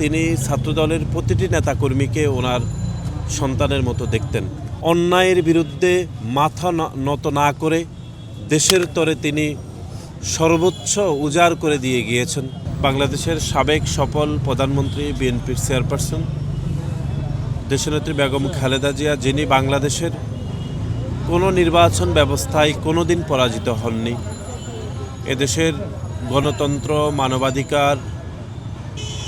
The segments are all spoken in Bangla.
তিনি ছাত্রদলের প্রতিটি নেতাকর্মীকে ওনার সন্তানের মতো দেখতেন। অন্যায়ের বিরুদ্ধে মাথা নত না করে দেশের তরে তিনি সর্বোচ্চ উজাড় করে দিয়ে গিয়েছেন। বাংলাদেশের সাবেক সফল প্রধানমন্ত্রী, বিএনপির চেয়ারপারসন দেশনেত্রী বেগম খালেদা জিয়া, যিনি বাংলাদেশের কোনো নির্বাচন ব্যবস্থায় কোনোদিন পরাজিত হননি। এদেশের গণতন্ত্র, মানবাধিকার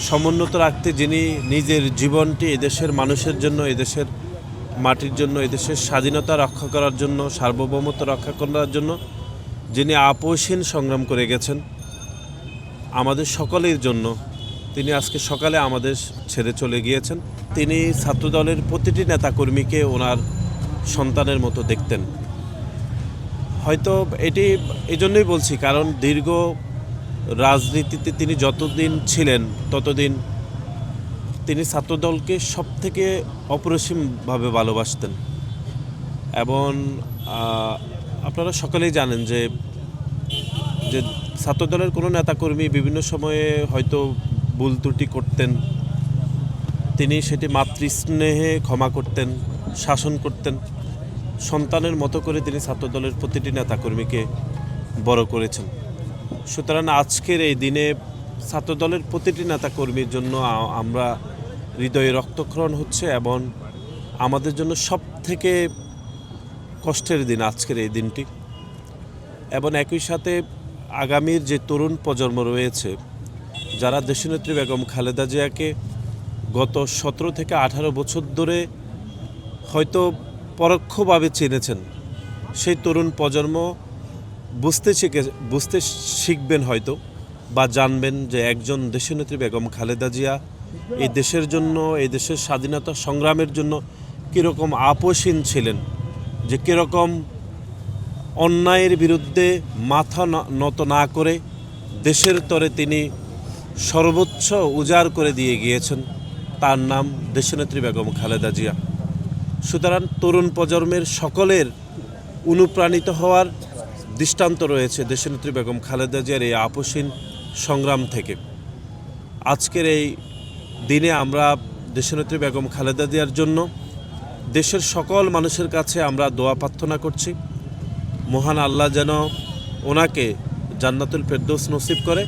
সমুন্নত রাখতে যিনি নিজের জীবনটি এদেশের মানুষের জন্য, এদেশের মাটির জন্য, এদেশের স্বাধীনতা রক্ষা করার জন্য, সার্বভৌমত্ব রক্ষা করার জন্য যিনি আপোষহীন সংগ্রাম করে গেছেন আমাদের সকলের জন্য, তিনি আজকে সকালে আমাদের ছেড়ে চলে গিয়েছেন। তিনি ছাত্রদলের প্রতিটি নেতাকর্মীকে ওনার সন্তানের মতো দেখতেন। হয়তো এটি এজন্যই বলছি, কারণ দীর্ঘ রাজনীতিতে তিনি যতদিন ছিলেন ততদিন তিনি ছাত্রদলকে সবথেকে অপরিসীমভাবে ভালোবাসতেন। এবং আপনারা সকলেই জানেন যে ছাত্রদলের কোনো নেতাকর্মী বিভিন্ন সময়ে হয়তো ভুল ত্রুটি করতেন, তিনি সেটি মাতৃস্নেহে ক্ষমা করতেন, শাসন করতেন। সন্তানের মতো করে তিনি ছাত্রদলের প্রতিটি নেতাকর্মীকে বড় করেছেন। সুতরাং আজকের এই দিনে ছাত্রদলের প্রতিটি নেতাকর্মীর জন্য আমরা হৃদয়ে রক্তক্ষরণ হচ্ছে এবং আমাদের জন্য সবথেকে কষ্টের দিন আজকের এই দিনটি। এবং একই সাথে আগামীর যে তরুণ প্রজন্ম রয়েছে, যারা দেশনেত্রী বেগম খালেদা জিয়াকে গত 17 থেকে 18 বছর ধরে হয়তো পরোক্ষভাবে চিনেছেন, সেই তরুণ প্রজন্ম বুঝতে শিখবেন হয়তো, বা জানবেন যে একজন দেশনেত্রী বেগম খালেদা জিয়া এই দেশের জন্য, এই দেশের স্বাধীনতা সংগ্রামের জন্য কীরকম আপোষহীন ছিলেন, যে কীরকম অন্যায়ের বিরুদ্ধে মাথা নত না করে দেশের তরে তিনি সর্বোচ্চ উজাড় করে দিয়ে গিয়েছেন। তার নাম দেশনেত্রী বেগম খালেদা জিয়া। সুতরাং তরুণ প্রজন্মের সকলের অনুপ্রাণিত হওয়ার দৃষ্টান্ত রয়েছে দেশনেত্রী বেগম খালেদা জিয়ার এই আপোষহীন সংগ্রাম থেকে। আজকের এই দিনে আমরা দেশনেত্রী বেগম খালেদা জিয়ার জন্য দেশের সকল মানুষের কাছে আমরা দোয়া প্রার্থনা করছি, মহান আল্লাহ যেন ওনাকে জান্নাতুল ফেরদৌস নসিব করে।